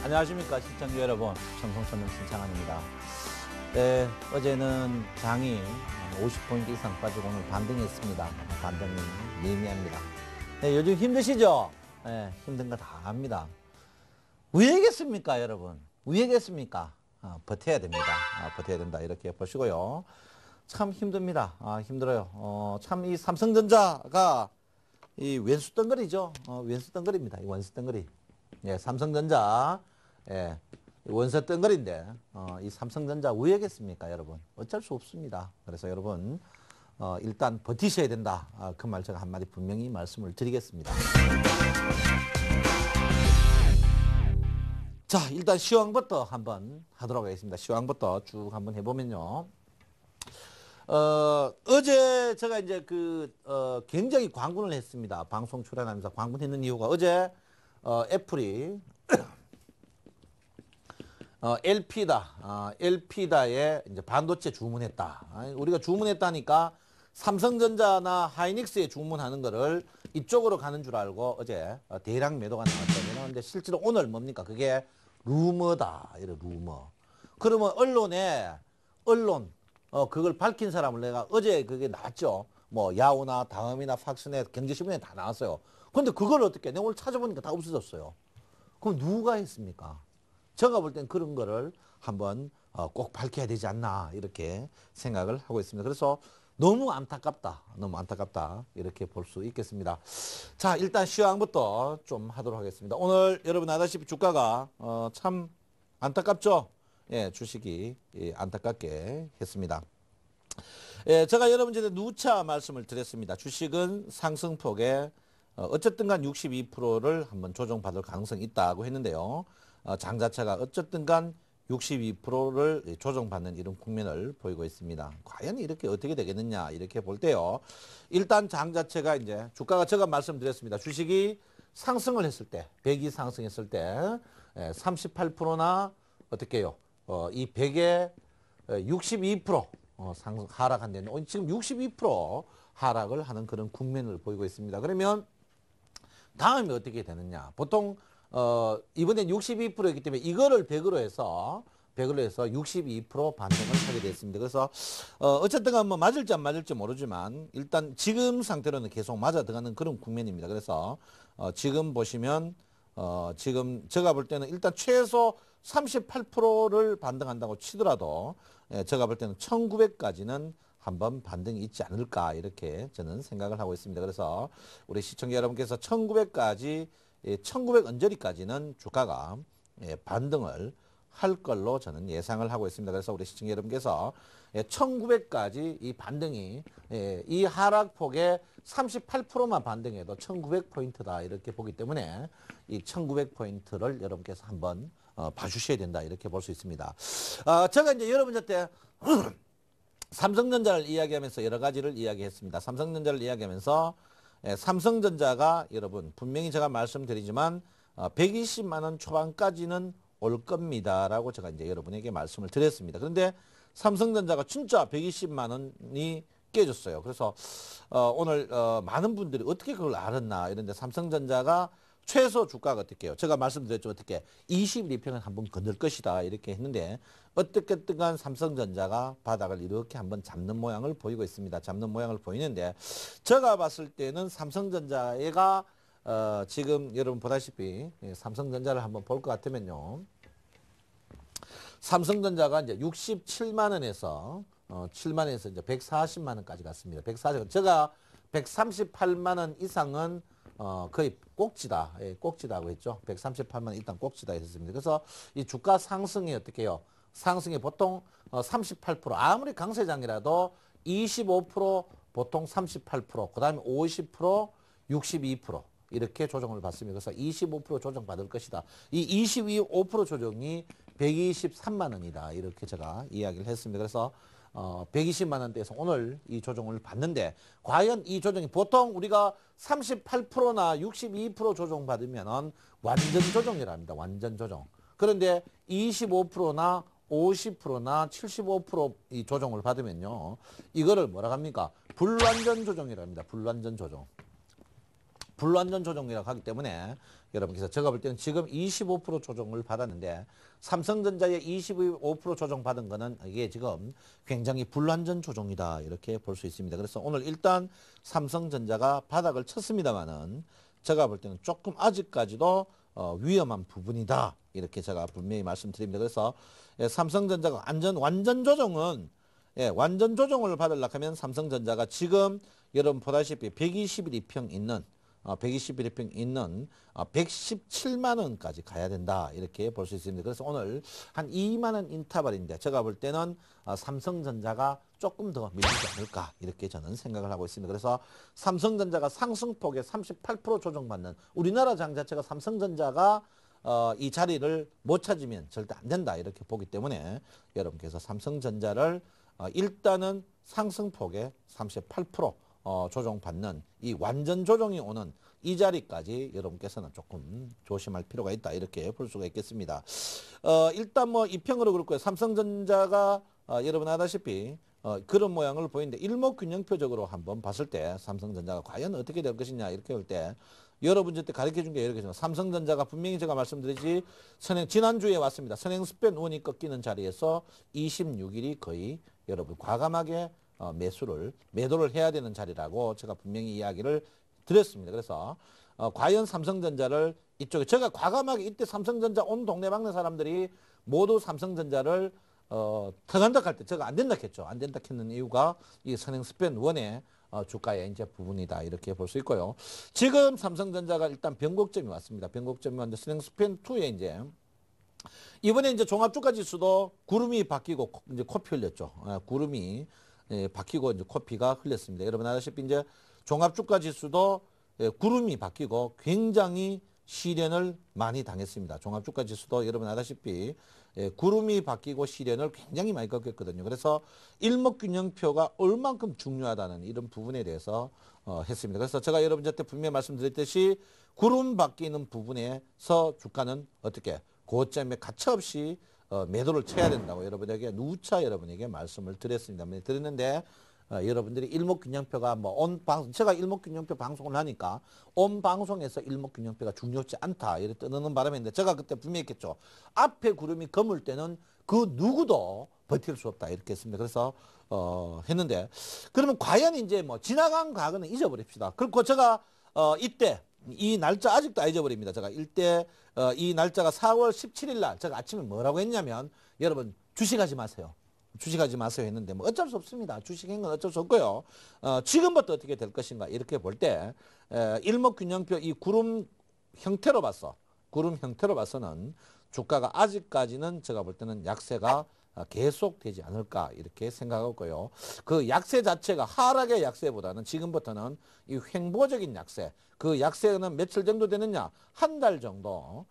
안녕하십니까 시청자 여러분, 청송천능 신창환입니다. 네, 어제는 장이 50포인트 이상 빠지고 오늘 반등했습니다. 반등이 미미합니다. 네, 요즘 힘드시죠? 네, 힘든 거 다 압니다. 왜겠습니까 여러분? 왜겠습니까? 버텨야 됩니다. 버텨야 된다 이렇게 보시고요. 참 힘듭니다. 힘들어요. 참 이 삼성전자가 이 왼수덩거리죠. 왼수덩거리입니다. 이 원수덩거리. 예, 삼성전자, 예, 원수덩거리인데, 이 삼성전자 왜겠습니까, 여러분? 어쩔 수 없습니다. 그래서 여러분, 일단 버티셔야 된다. 그 말 제가 한마디 분명히 말씀을 드리겠습니다. 자, 일단 시황부터 한번 하도록 하겠습니다. 시황부터 쭉 한번 해보면요. 어제 제가 이제 굉장히 광분을 했습니다. 방송 출연하면서 광분했는 이유가 어제, 애플이, LP다에 이제 반도체 주문했다. 우리가 주문했다니까 삼성전자나 하이닉스에 주문하는 거를 이쪽으로 가는 줄 알고 어제 대량 매도가 나왔거든요. 근데 실제로 오늘 뭡니까? 그게 루머다. 이래 루머. 그러면 언론, 그걸 밝힌 사람을 내가 어제 그게 나왔죠. 뭐 야후나 다음이나 팍스넷 경제신문에 다 나왔어요. 근데 그걸 어떻게 내가 오늘 찾아보니까 다 없어졌어요. 그럼 누가 했습니까? 제가 볼 땐 그런 거를 한번 꼭 밝혀야 되지 않나 이렇게 생각을 하고 있습니다. 그래서 너무 안타깝다 이렇게 볼 수 있겠습니다. 자, 일단 시황부터 좀 하도록 하겠습니다. 오늘 여러분 아다시피 주가가 참 안타깝죠. 예, 주식이 안타깝게 했습니다. 예, 제가 여러분 전에 누차 말씀을 드렸습니다. 주식은 상승폭에 어쨌든 간 62%를 한번 조정받을 가능성이 있다고 했는데요. 장 자체가 어쨌든 간 62%를 조정받는 이런 국면을 보이고 있습니다. 과연 이렇게 어떻게 되겠느냐 이렇게 볼 때요. 일단 장 자체가 이제 주가가 제가 말씀드렸습니다. 주식이 상승을 했을 때 100이 상승했을 때 38%나 어떻게 해요. 이 100에 62% 하락한다는 지금 62% 하락을 하는 그런 국면을 보이고 있습니다. 그러면 다음에 어떻게 되느냐. 보통 이번엔 62%이기 때문에 이거를 100으로 해서 62% 반등을 하게 됐습니다. 그래서 어쨌든 뭐 맞을지 안 맞을지 모르지만 일단 지금 상태로는 계속 맞아 들어가는 그런 국면입니다. 그래서 지금 보시면 지금 제가 볼 때는 일단 최소 38%를 반등한다고 치더라도 제가 볼 때는 1900까지는 한번 반등이 있지 않을까 이렇게 저는 생각을 하고 있습니다. 그래서 우리 시청자 여러분께서 1900까지 1900 언저리까지는 주가가 반등을 할 걸로 저는 예상을 하고 있습니다. 그래서 우리 시청자 여러분께서 1900까지 이 반등이 이 하락폭의 38%만 반등해도 1900포인트다 이렇게 보기 때문에 이 1900포인트를 여러분께서 한번 봐주셔야 된다 이렇게 볼 수 있습니다. 제가 이제 여러분한테 삼성전자를 이야기하면서 여러 가지를 이야기했습니다. 삼성전자를 이야기하면서 삼성전자가 여러분 분명히 제가 말씀드리지만 120만 원 초반까지는 올 겁니다라고 제가 이제 여러분에게 말씀을 드렸습니다. 그런데 삼성전자가 진짜 120만 원이 깨졌어요. 그래서 오늘 많은 분들이 어떻게 그걸 알았나 이런데 삼성전자가 최소 주가가 어떻게 해요? 제가 말씀드렸죠. 어떻게 22평은 한번 건들 것이다 이렇게 했는데 어떻게든 삼성전자가 바닥을 이렇게 한번 잡는 모양을 보이고 있습니다. 잡는 모양을 보이는데 제가 봤을 때는 삼성전자가 지금 여러분 보다시피 삼성전자를 한번 볼 것 같으면요. 삼성전자가 이제 67만 원에서 7만 원에서 이제 140만 원까지 갔습니다. 140원. 제가 138만 원 이상은 거의 꼭지다. 예, 꼭지다고 했죠. 138만 원 일단 꼭지다 했습니다. 그래서 이 주가 상승이 어떻게 해요? 상승이 보통 38% 아무리 강세장이라도 25% 보통 38% 그다음에 50% 62% 이렇게 조정을 받습니다. 그래서 25% 조정 받을 것이다. 이 25% 조정이 123만 원이다. 이렇게 제가 이야기를 했습니다. 그래서 120만 원대에서 오늘 이 조정을 받는데 과연 이 조정이 보통 우리가 38%나 62% 조정 받으면 완전 조정이랍니다. 완전 조정. 그런데 25%나 50%나 75%이 조정을 받으면요. 이거를 뭐라 합니까? 불완전 조정이랍니다. 불완전 조정. 불완전 조정이라고 하기 때문에 여러분께서 제가 볼 때는 지금 25% 조정을 받았는데 삼성전자의 25% 조정 받은 거는 이게 지금 굉장히 불완전 조정이다 이렇게 볼 수 있습니다. 그래서 오늘 일단 삼성전자가 바닥을 쳤습니다만은 제가 볼 때는 조금 아직까지도 위험한 부분이다 이렇게 제가 분명히 말씀드립니다. 그래서 삼성전자가 완전 조정은 완전 조정을 받으려고 하면 삼성전자가 지금 여러분 보다시피 121 이평 있는 121평 있는 117만 원까지 가야 된다 이렇게 볼 수 있습니다. 그래서 오늘 한 2만 원 인터벌인데 제가 볼 때는 삼성전자가 조금 더 밀리지 않을까 이렇게 저는 생각을 하고 있습니다. 그래서 삼성전자가 상승폭의 38% 조정받는 우리나라 장 자체가 삼성전자가 이 자리를 못 찾으면 절대 안 된다 이렇게 보기 때문에 여러분께서 삼성전자를 일단은 상승폭의 38% 조정받는 이 완전 조정이 오는 이 자리까지 여러분께서는 조금 조심할 필요가 있다 이렇게 볼 수가 있겠습니다. 일단 뭐 이평으로 그렇고요. 삼성전자가 여러분 아다시피 그런 모양을 보이는데 일목균형표적으로 한번 봤을 때 삼성전자가 과연 어떻게 될 것이냐 이렇게 볼 때 여러분한테 가르쳐 준 게 이렇게 있습니다. 삼성전자가 분명히 제가 말씀드리지 지난주에 왔습니다. 선행스팬 원이 꺾이는 자리에서 26일이 거의 여러분 과감하게 매도를 해야 되는 자리라고 제가 분명히 이야기를 드렸습니다. 그래서 과연 삼성전자를 이쪽에 제가 과감하게 이때 삼성전자 온 동네방네 사람들이 모두 삼성전자를 터간다 할 때 제가 안 된다 했죠. 안 된다 했는 이유가 이 선행스팬 원의 주가의 이제 부분이다 이렇게 볼 수 있고요. 지금 삼성전자가 일단 변곡점이 왔습니다. 변곡점이 왔는데 선행스팬 2에 이제 이번에 이제 종합주가지수도 구름이 바뀌고 이제 코피 흘렸죠. 구름이 바뀌고 이제 코피가 흘렸습니다. 여러분 아시다시피 이제 종합주가지수도 구름이 바뀌고 굉장히 시련을 많이 당했습니다. 종합주가지수도 여러분 아시다시피 구름이 바뀌고 시련을 굉장히 많이 겪었거든요. 그래서 일목균형표가 얼만큼 중요하다는 이런 부분에 대해서 했습니다. 그래서 제가 여러분한테 분명히 말씀드렸듯이 구름 바뀌는 부분에서 주가는 어떻게 고점에 가차없이 매도를 쳐야 된다고 여러분에게 누차 여러분에게 말씀을 드렸습니다. 드렸는데 여러분들이 일목균형표가 제가 일목균형표 방송을 하니까 온 방송에서 일목균형표가 중요치 않다 이렇게 떠드는 바람인데 제가 그때 분명히 했겠죠. 앞에 구름이 검을 때는 그 누구도 버틸 수 없다 이렇게 했습니다. 그래서 했는데 그러면 과연 이제 뭐 지나간 과거는 잊어버립시다. 그리고 제가 이때 이 날짜 아직도 안 잊어버립니다. 제가 이때 이 날짜가 4월 17일 날 제가 아침에 뭐라고 했냐면 여러분 주식하지 마세요. 주식하지 마세요 했는데 뭐 어쩔 수 없습니다. 주식한 건 어쩔 수 없고요. 지금부터 어떻게 될 것인가 이렇게 볼 때 일목균형표 이 구름 형태로 봐서는 주가가 아직까지는 제가 볼 때는 약세가 계속되지 않을까 이렇게 생각하고요. 그 약세 자체가 하락의 약세보다는 지금부터는 이 횡보적인 약세, 그 약세는 며칠 정도 되느냐? 한 달 정도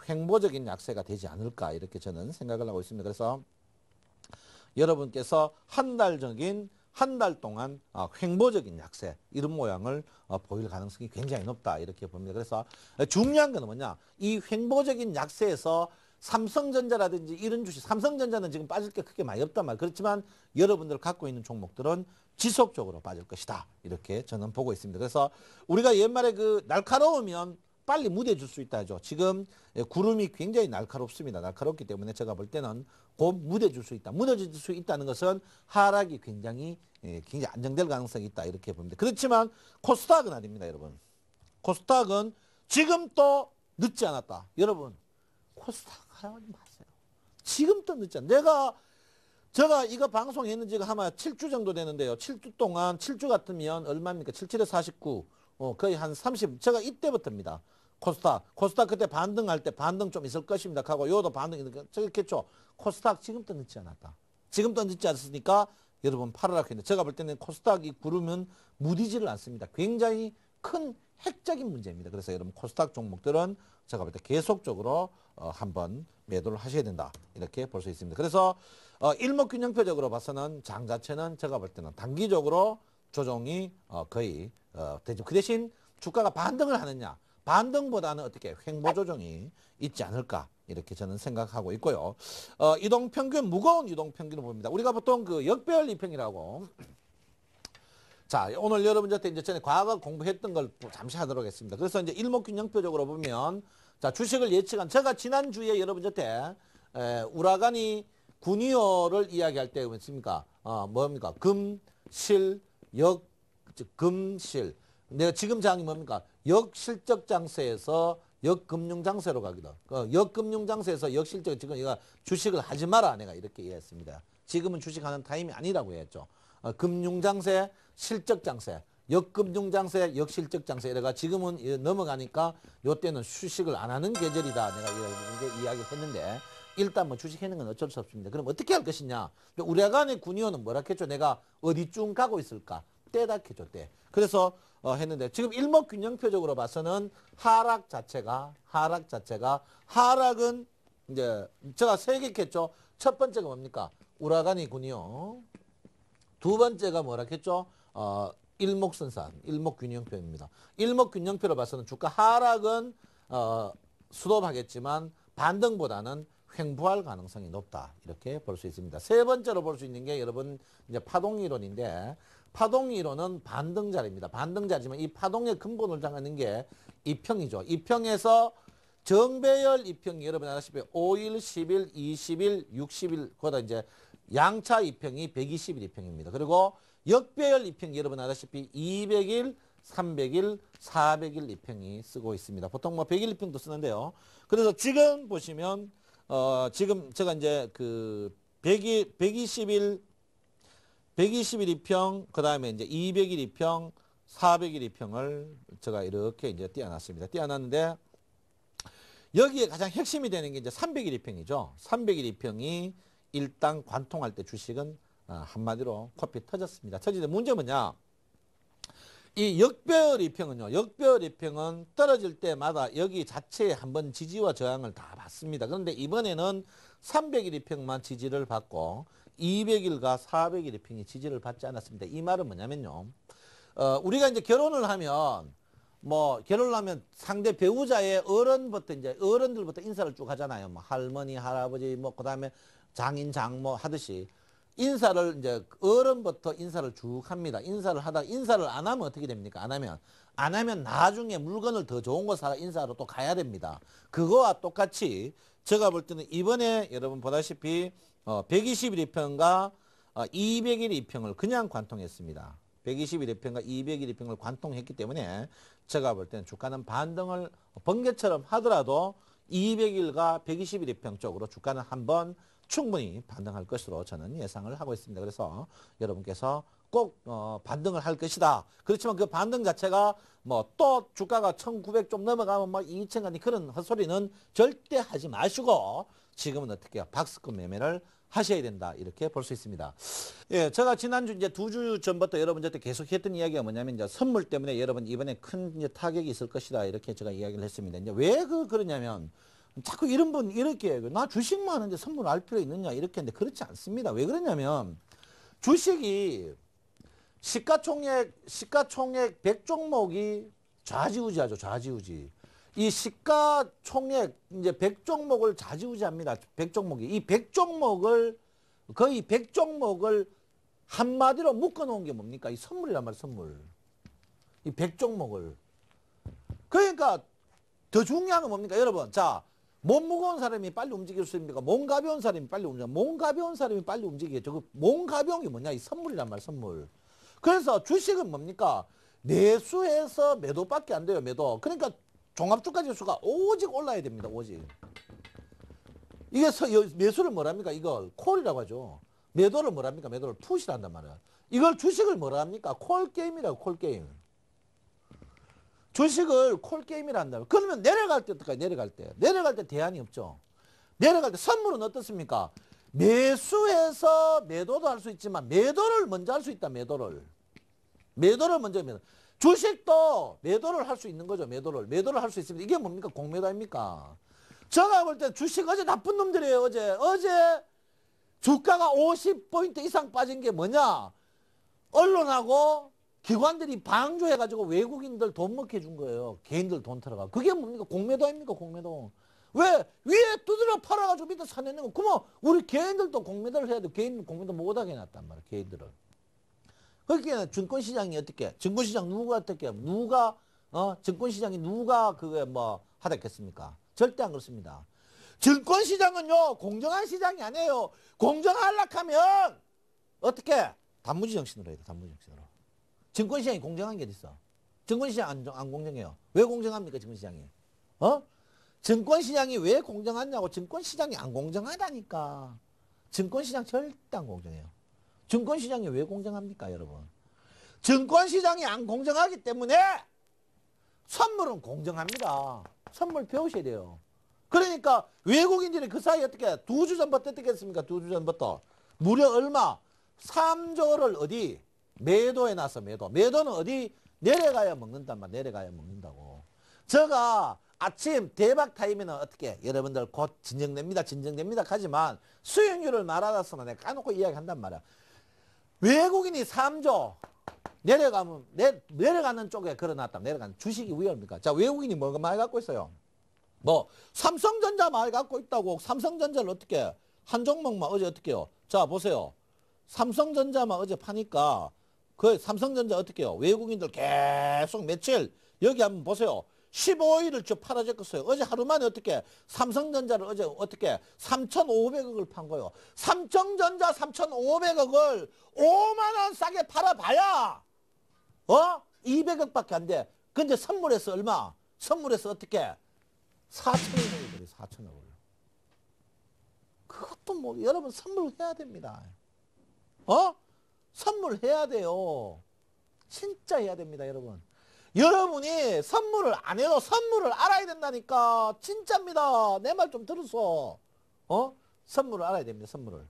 횡보적인 약세가 되지 않을까 이렇게 저는 생각을 하고 있습니다. 그래서 여러분께서 한 달 동안 횡보적인 약세 이런 모양을 보일 가능성이 굉장히 높다 이렇게 봅니다. 그래서 중요한 건 뭐냐? 이 횡보적인 약세에서 삼성전자라든지 이런 주식, 삼성전자는 지금 빠질 게 크게 많이 없단 말이에요. 그렇지만 여러분들 갖고 있는 종목들은 지속적으로 빠질 것이다. 이렇게 저는 보고 있습니다. 그래서 우리가 옛말에 그 날카로우면 빨리 무뎌질 수 있다 하죠. 지금 구름이 굉장히 날카롭습니다. 날카롭기 때문에 제가 볼 때는 곧 무뎌질 수 있다. 무뎌질 수 있다는 것은 하락이 굉장히 안정될 가능성이 있다. 이렇게 봅니다. 그렇지만 코스닥은 아닙니다. 여러분. 코스닥은 지금 또 늦지 않았다. 여러분 코스닥 하지 마세요. 지금 또 늦지 않았다. 제가 이거 방송했는 지가 아마 7주 정도 되는데요. 7주 동안 7주 같으면 얼마입니까? 77에 49. 거의 한 30. 제가 이때부터입니다. 코스닥 그때 반등할 때 반등 좀 있을 것입니다. 하고 요도 반등이 있겠죠. 코스닥 지금도 늦지 않았다. 지금도 늦지 않았으니까 여러분 팔으라고 했는데 제가 볼 때는 코스닥이 구르면 무디지를 않습니다. 굉장히 큰 핵적인 문제입니다. 그래서 여러분 코스닥 종목들은 제가 볼 때 계속적으로 한번 매도를 하셔야 된다. 이렇게 볼 수 있습니다. 그래서 일목균형표적으로 봐서는 장 자체는 제가 볼 때는 단기적으로 조정이 거의 되죠. 그 대신 주가가 반등을 하느냐. 반등보다는 어떻게 횡보 조정이 있지 않을까 이렇게 저는 생각하고 있고요. 이동평균 무거운 이동평균을 봅니다. 우리가 보통 그 역배열 이평이라고 자, 오늘 여러분한테 이제 전에 과거 공부했던 걸 잠시 하도록 하겠습니다. 그래서 이제 일목균형표적으로 보면, 자, 주식을 예측한, 제가 지난주에 여러분한테, 우라가니 군이어를 이야기할 때, 뭐습니까? 뭡니까? 금, 실, 역, 즉, 금, 실. 내가 지금 장이 뭡니까? 역실적 장세에서 역금융 장세로 가기도. 역금융 장세에서 역실적, 지금 얘가 주식을 하지 마라. 내가 이렇게 이해했습니다. 지금은 주식하는 타임이 아니라고 했죠. 금융장세, 실적장세, 역금융장세, 역실적장세 이래가 지금은 넘어가니까 요때는 주식을 안 하는 계절이다. 내가 이렇게 이야기를 했는데 일단 뭐 주식하는 건 어쩔 수 없습니다. 그럼 어떻게 할 것이냐? 우리간의 군의원은 뭐라 했죠? 내가 어디쯤 가고 있을까? 때다 했죠, 때. 그래서 했는데 지금 일목균형표적으로 봐서는 하락은 이제 제가 세 개 했죠. 첫 번째가 뭡니까? 우라간이 군이요. 두 번째가 뭐라 했죠? 일목선산, 일목균형표입니다. 일목균형표로 봐서는 주가 하락은 수dob하겠지만 반등보다는 횡보할 가능성이 높다. 이렇게 볼 수 있습니다. 세 번째로 볼 수 있는 게 여러분 이제 파동이론인데 파동이론은 반등자리입니다. 반등자리지만 이 파동의 근본을 정하는 게 이평이죠. 이평에서 정배열 이평이 여러분 아시다시피 5일, 10일, 20일, 60일 거다 이제 양차 이평이 120일 이평입니다. 그리고 역배열 이평이 여러분 아시다시피 200일, 300일, 400일 이평이 쓰고 있습니다. 보통 뭐 100일 이평도 쓰는데요. 그래서 지금 보시면 지금 제가 이제 그 120일 이평, 그 다음에 이제 200일 이평, 400일 이평을 제가 이렇게 이제 띄워놨습니다. 띄워놨는데 여기에 가장 핵심이 되는 게 이제 300일 이평이죠. 300일 이평이 일단 관통할 때 주식은 한마디로 코피 터졌습니다. 터지는데 문제 뭐냐? 이 역배열 이평은요. 역배열 이평은 떨어질 때마다 여기 자체에 한번 지지와 저항을 다 받습니다. 그런데 이번에는 300일 이평만 지지를 받고 200일과 400일 이평이 지지를 받지 않았습니다. 이 말은 뭐냐면요. 우리가 이제 결혼을 하면 상대 배우자의 어른들부터 인사를 쭉 하잖아요. 뭐 할머니, 할아버지, 뭐 그다음에 장인, 장모 하듯이 인사를 이제 어른부터 인사를 쭉 합니다. 인사를 안 하면 어떻게 됩니까? 안 하면 나중에 물건을 더 좋은 거 사러 인사로 또 가야 됩니다. 그거와 똑같이 제가 볼 때는 이번에 여러분 보다시피 120일 2평과 200일 2평을 그냥 관통했습니다. 120일 2평과 200일 2평을 관통했기 때문에 제가 볼 때는 주가는 반등을 번개처럼 하더라도 200일과 120일 2평 쪽으로 주가는 한번 충분히 반등할 것으로 저는 예상을 하고 있습니다. 그래서 여러분께서 꼭 반등을 할 것이다. 그렇지만 그 반등 자체가 뭐 또 주가가 1900 좀 넘어가면 뭐 2000까지 그런 헛소리는 절대 하지 마시고 지금은 어떻게 해요? 박스권 매매를 하셔야 된다. 이렇게 볼 수 있습니다. 예, 제가 지난주 이제 2주 전부터 여러분한테 계속 했던 이야기가 뭐냐면 이제 선물 때문에 여러분 이번에 큰 이제 타격이 있을 것이다. 이렇게 제가 이야기를 했습니다. 이제 왜 그러냐면 자꾸 이런 분 이렇게 나 주식만 하는데 선물 알 필요 있느냐 이렇게 했는데 그렇지 않습니다. 왜 그러냐면 주식이 시가총액 100종목이 좌지우지하죠. 좌지우지. 이 시가총액 이제 100종목을 좌지우지합니다. 100종목이. 이 100종목을 거의 100종목을 한마디로 묶어 놓은 게 뭡니까? 이 선물이란 말이에요. 선물. 이 100종목을. 그러니까 더 중요한 건 뭡니까? 여러분. 자, 몸 무거운 사람이 빨리 움직일 수 있습니까? 몸 가벼운 사람이 빨리 움직여. 몸 가벼운 사람이 빨리 움직이겠죠. 그 몸 가벼운 게 뭐냐? 이 선물이란 말이에요. 선물. 그래서 주식은 뭡니까? 매수해서 매도밖에 안 돼요. 매도. 그러니까 종합주가 지수가 오직 올라야 됩니다. 오직. 이게 매수를 뭐랍니까? 이걸 콜이라고 하죠. 매도를 뭐랍니까? 매도를 푸시라 한단 말이야. 이걸 주식을 뭐라 합니까? 콜게임이라고 콜게임. 주식을 콜게임이라 한다. 그러면 내려갈 때 어떨까요? 내려갈 때 대안이 없죠. 내려갈 때 선물은 어떻습니까? 매수해서 매도도 할 수 있지만 매도를 먼저 할 수 있다. 매도를 먼저 하면 주식도 매도를 할 수 있는 거죠. 매도를 할 수 있습니다. 이게 뭡니까? 공매도 아닙니까? 제가 볼 때 주식 어제 나쁜 놈들이에요. 어제 주가가 50포인트 이상 빠진 게 뭐냐? 언론하고 기관들이 방조해가지고 외국인들 돈 먹게 해준 거예요. 개인들 돈 털어가. 그게 뭡니까? 공매도 아닙니까? 공매도. 왜? 위에 두드려 팔아가지고 밑에 사내는 거. 그러면 우리 개인들도 공매도를 해야 돼. 개인 공매도 못하게 해놨단 말이야. 개인들은. 그러니까 증권시장이 어떻게? 증권시장 누가 어떻게? 누가 증권시장이 누가 그게 뭐 하겠습니까? 절대 안 그렇습니다. 증권시장은요 공정한 시장이 아니에요. 공정하려고 하면 어떻게? 단무지 정신으로 해야 돼. 단무지 정신으로. 증권시장이 공정한 게 어디 있어? 증권시장 안 공정해요. 왜 공정합니까 증권시장이? 증권시장이 왜 공정하냐고. 증권시장이 안 공정하다니까. 증권시장 절대 안 공정해요. 증권시장이 왜 공정합니까 여러분? 증권시장이 안 공정하기 때문에 선물은 공정합니다. 선물 배우셔야 돼요. 그러니까 외국인들이 그 사이에 어떻게 2주 전부터 어떻게 했습니까? 2주 전부터 무려 얼마? 3조를 어디? 매도해 놨어. 매도는 어디? 내려가야 먹는단 말. 내려가야 먹는다고. 제가 아침 대박 타임에는 어떻게 여러분들 곧 진정됩니다 하지만 수익률을 말하다서는 내가 까놓고 이야기한단 말이야. 외국인이 3조 내려가면 내려가는 쪽에 걸어놨다. 내려가는 주식이 위험합니까? 자, 외국인이 뭐가 많이 갖고 있어요? 뭐 삼성전자 많이 갖고 있다고. 삼성전자를 어떻게 한 종목만 어제 어떻게 해요? 자, 보세요. 삼성전자만 어제 파니까 그 삼성전자 어떻게 해요? 외국인들 계속 며칠 여기 한번 보세요. 15일을 쭉 팔아줬겠어요. 어제 하루 만에 어떻게 삼성전자를 어제 어떻게 3,500억을 판 거예요. 삼성전자 3,500억을 5만 원 싸게 팔아봐야 200억밖에 안 돼. 근데 선물에서 얼마? 선물에서 어떻게 4천억을 그래. 4천억을. 그것도 뭐 여러분 선물해야 됩니다. 선물해야 돼요. 진짜 해야 됩니다 여러분. 여러분이 선물을 안 해도 선물을 알아야 된다니까. 진짜입니다. 내 말 좀 들으소. 선물을 알아야 됩니다. 선물을.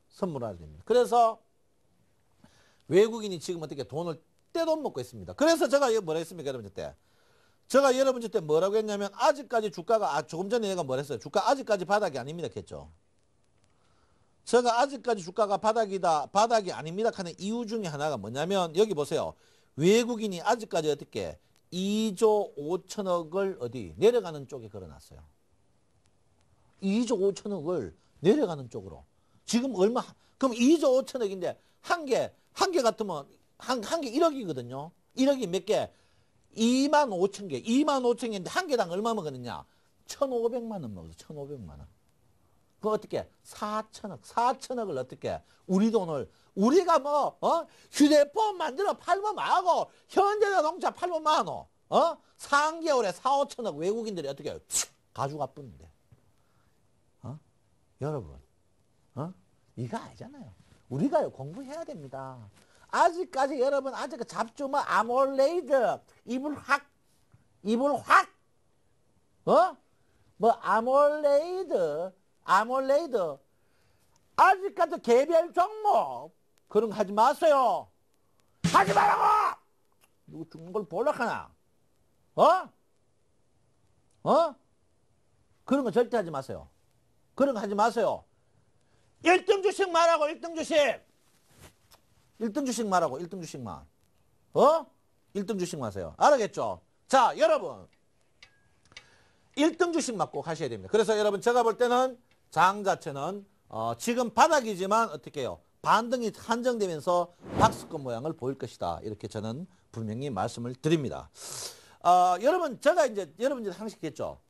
선물을 알아야 됩니다. 그래서 외국인이 지금 어떻게 돈을 떼돈 먹고 있습니다. 그래서 제가 뭐라 했습니까 여러분들 때? 제가 여러분들 때 뭐라고 했냐면 아직까지 주가가 조금 전에 내가 뭐라 했어요? 주가 아직까지 바닥이 아닙니다 했죠. 제가 아직까지 주가가 바닥이 아닙니다 하는 이유 중에 하나가 뭐냐면 여기 보세요. 외국인이 아직까지 어떻게 2조 5천억을 어디 내려가는 쪽에 걸어놨어요. 2조 5천억을 내려가는 쪽으로. 지금 얼마? 그럼 2조 5천억인데 한 개 같으면 한 개 1억이거든요. 1억이 몇 개? 2만 5천 개. 2만 5천 개인데 한 개당 얼마 먹었느냐? 1,500만 원 먹었어. 1,500만 원. 그 어떻게? 4천억을 어떻게? 우리 돈을 우리가 뭐 휴대폰 만들어 팔면 뭐하고 현대자동차 팔면 뭐하노? 3개월에 4, 5천억 외국인들이 어떻게 가져가 뿌는데. 여러분 이거 알잖아요. 우리가 공부해야 됩니다. 아직까지 여러분 아직 잡주 뭐 아몰레이드 이불 확 뭐 아몰레이드 아직까지 개별 종목 그런 거 하지 마세요. 하지 말라고. 누구 죽는 걸 볼락하나? 그런 거 절대 하지 마세요. 그런 거 하지 마세요. 1등 주식 말하고 1등 주식. 1등 주식 말하고 1등 주식만. 1등 주식 마세요. 알겠죠? 자, 여러분. 1등 주식만 꼭 하셔야 됩니다. 그래서 여러분 제가 볼 때는 장 자체는 지금 바닥이지만 어떻게 해요? 반등이 한정되면서 박스권 모양을 보일 것이다. 이렇게 저는 분명히 말씀을 드립니다. 여러분 제가 이제 여러분들 상식했죠.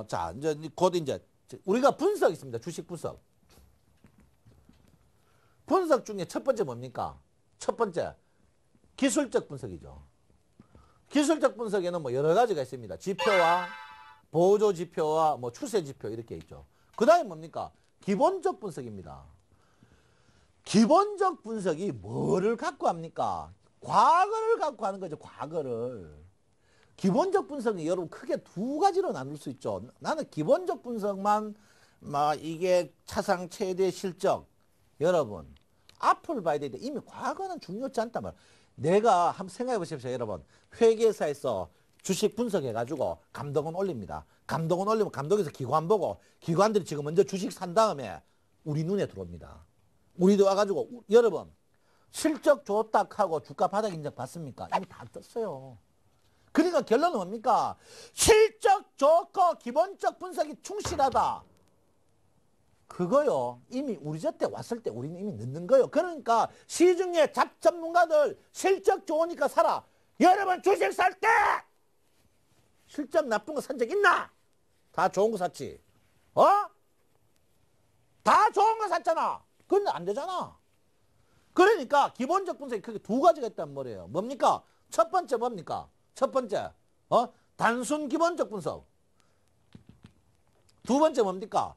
자, 이제 곧 이제 우리가 분석 있습니다. 주식 분석. 분석 중에 첫 번째 뭡니까? 첫 번째 기술적 분석이죠. 기술적 분석에는 뭐 여러 가지가 있습니다. 지표와 보조 지표와 뭐 추세 지표 이렇게 있죠. 그 다음에 뭡니까? 기본적 분석입니다. 기본적 분석이 뭐를 갖고 합니까? 과거를 갖고 하는 거죠. 과거를. 기본적 분석이 여러분 크게 두 가지로 나눌 수 있죠. 나는 기본적 분석만 막 이게 차상 최대 실적. 여러분 앞을 봐야 되는데 이미 과거는 중요치 않단 말이야. 내가 한번 생각해 보십시오. 여러분 회계사에서 주식 분석해가지고 감독원 올립니다. 감독원 올리면 감독에서 기관 보고 기관들이 지금 먼저 주식 산 다음에 우리 눈에 들어옵니다. 우리도 와가지고 여러분 실적 좋다 하고 주가 바닥 인정 받습니까? 이미 다 떴어요. 그러니까 결론은 뭡니까? 실적 좋고 기본적 분석이 충실하다. 그거요. 이미 우리 저때 왔을 때 우리는 이미 늦는 거요. 그러니까 시중에 잡전문가들 실적 좋으니까 사라. 여러분 주식 살 때 실적 나쁜 거 산 적 있나? 다 좋은 거 샀지. 어? 다 좋은 거 샀잖아. 근데 안 되잖아. 그러니까 기본적 분석이 크게 두 가지가 있단 말이에요. 뭡니까? 첫 번째 뭡니까? 첫 번째 단순 기본적 분석. 두 번째 뭡니까?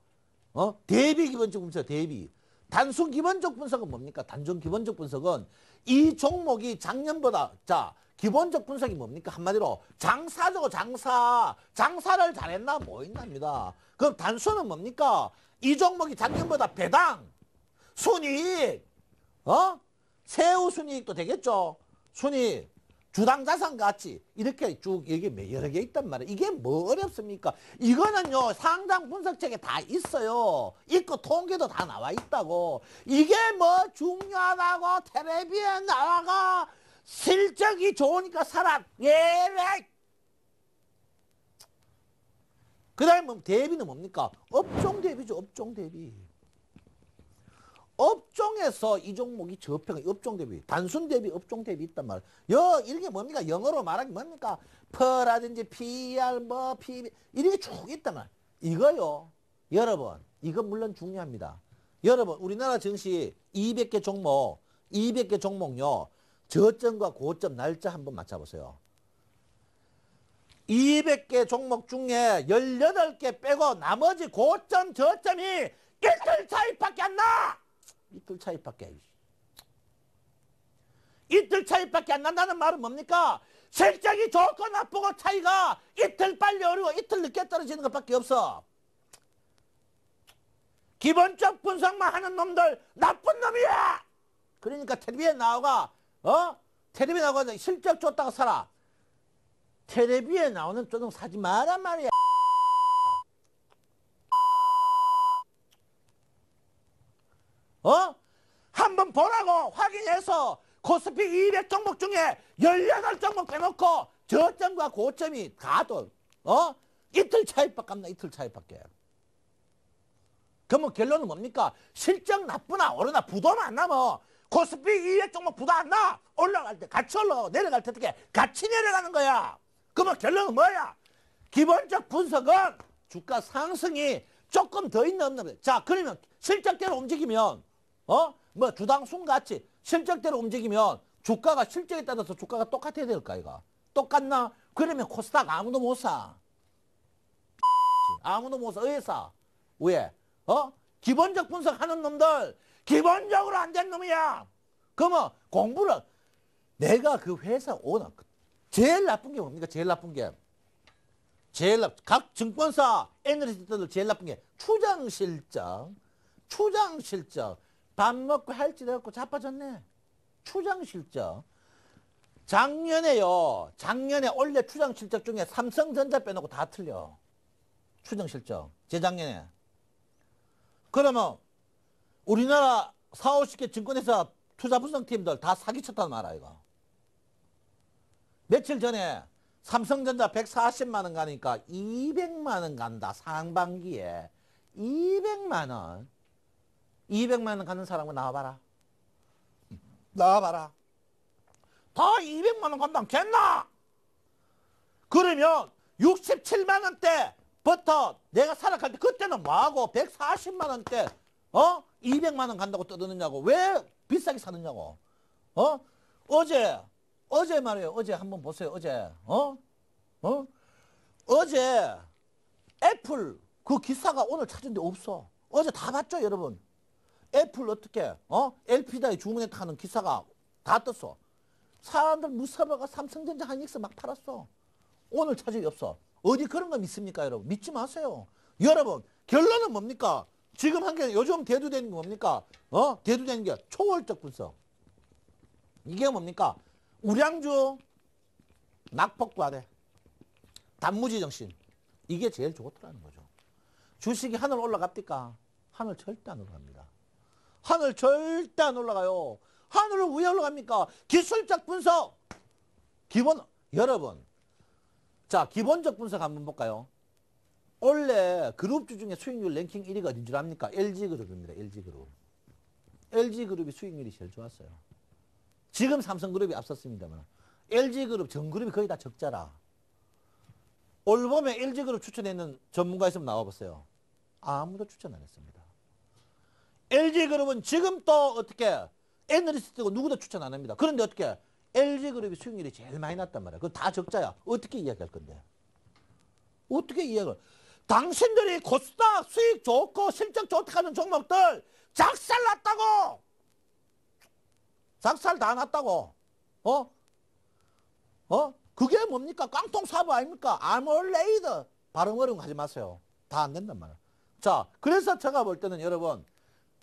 대비 기본적 분석. 대비. 단순 기본적 분석은 뭡니까? 단순 기본적 분석은 이 종목이 작년보다 자 기본적 분석이 뭡니까? 한마디로 장사죠. 장사를 잘했나 뭐 있답니다. 그럼 단순은 뭡니까? 이 종목이 작년보다 배당 순이익 세후 순이익도 되겠죠. 순이익 주당 자산 가치 이렇게 쭉 이게 여러 개 있단 말이에요. 이게 뭐 어렵습니까? 이거는요 상장 분석책에 다 있어요. 있고 통계도 다 나와 있다고. 이게 뭐 중요하다고 텔레비에 나와가 실적이 좋으니까 사라. 예래. 그 다음에 뭐 대비는 뭡니까? 업종 대비죠. 업종 대비. 업종에서 이 종목이 저평, 업종 대비, 단순 대비, 업종 대비 있단 말이에요. 이게 뭡니까? 영어로 말하기 뭡니까? 퍼라든지 PR, 뭐, PB, 이렇게 쭉 있단 말이에요. 이거요. 여러분, 이건 물론 중요합니다. 여러분, 우리나라 증시 200개 종목요. 저점과 고점 날짜 한번 맞춰보세요. 200개 종목 중에 18개 빼고 나머지 고점, 저점이 이틀 차이밖에 안 나! 이틀 차이밖에. 이틀 차이밖에 안 난다는 말은 뭡니까? 실적이 좋고 나쁘고 차이가 이틀 빨리 오르고 이틀 늦게 떨어지는 것밖에 없어. 기본적 분석만 하는 놈들 나쁜 놈이야. 그러니까 텔레비에 나오가 텔레비에 나오가 실적 좋다고 사라. 텔레비에 나오는 쪼동 사지 마란 말이야. 한번 보라고 확인해서 코스피 200 종목 중에 18종목 빼놓고 저점과 고점이 가도 이틀 차이밖에 안 나. 이틀 차이밖에. 그러면 결론은 뭡니까? 실적 나쁘나 오르나 부도는 안 나면 코스피 200 종목 부도 안 나. 올라갈 때 같이 올라가고 내려갈 때 어떻게 같이 내려가는 거야. 그러면 결론은 뭐야? 기본적 분석은 주가 상승이 조금 더 있나 없나. 자, 그러면 실적대로 움직이면 뭐 주당 순가치 실적대로 움직이면 주가가 실적에 따라서 주가가 똑같아야 될까 이거. 똑같나? 그러면 코스닥 아무도 못 사. 아무도 못 사. 왜 사? 왜? 기본적 분석하는 놈들 기본적으로 안 된 놈이야. 그러면 공부를 내가 그 회사 오너 제일 나쁜 게 뭡니까? 제일 나쁜 게 각 증권사 애널리스트들 제일 나쁜 게 추정 실적. 밥 먹고 할지 해갖고 자빠졌네. 추정 실적. 작년에 원래 추정 실적 중에 삼성전자 빼놓고 다 틀려. 추정 실적. 재작년에. 그러면 우리나라 40, 50개 증권회사 투자 분석팀들 다 사기쳤단 말이야 이거. 며칠 전에 삼성전자 140만 원 가니까 200만 원 간다. 상반기에 200만 원. 200만 원 가는 사람은 나와봐라. 다 200만 원 간다. 겠나? 그러면 67만 원대부터 내가 살아갈 때 그때는 뭐하고 140만 원대 200만 원 간다고 떠드느냐고. 왜 비싸게 사느냐고. 어제 말이에요. 어제 한번 보세요. 어제 애플 그 기사가 오늘 찾은데 없어. 어제 다 봤죠 여러분. 애플 어떻게 LP다에 주문했다 하는 기사가 다 떴어. 사람들 무서워가 삼성전자 하이닉스 막 팔았어. 오늘 찾을 없어. 어디 그런 거 믿습니까 여러분? 믿지 마세요. 여러분 결론은 뭡니까? 지금 한 게 요즘 대두되는 게 뭡니까? 대두되는 게 초월적 분석. 이게 뭡니까? 우량주 낙폭과대 단무지 정신. 이게 제일 좋더라는 거죠. 주식이 하늘 올라갑니까? 하늘 절대 안 올라갑니다. 하늘 절대 안 올라가요. 하늘을 왜 올라갑니까? 기술적 분석. 여러분. 자, 기본적 분석 한번 볼까요? 원래 그룹주 중에 수익률 랭킹 1위가 어딘 줄 압니까? LG그룹입니다. LG그룹. LG그룹이 수익률이 제일 좋았어요. 지금 삼성그룹이 앞섰습니다만 LG그룹 전그룹이 거의 다 적자라. 올 봄에 LG그룹 추천했는 전문가 있으면 나와보세요. 아무도 추천 안 했습니다. LG그룹은 지금 또 어떻게 애널리스트고 누구도 추천 안 합니다. 그런데 어떻게 LG그룹이 수익률이 제일 많이 났단 말이야. 그건 다 적자야. 어떻게 이야기할 건데? 어떻게 이야기를? 당신들이 코스닥 수익 좋고 실적 좋다 하는 종목들 작살 났다고! 작살 다 났다고. 그게 뭡니까? 깡통 사부 아닙니까? 아몰레이드. 발음 어려운 거 하지 마세요. 다 안 된단 말이야. 자, 그래서 제가 볼 때는 여러분,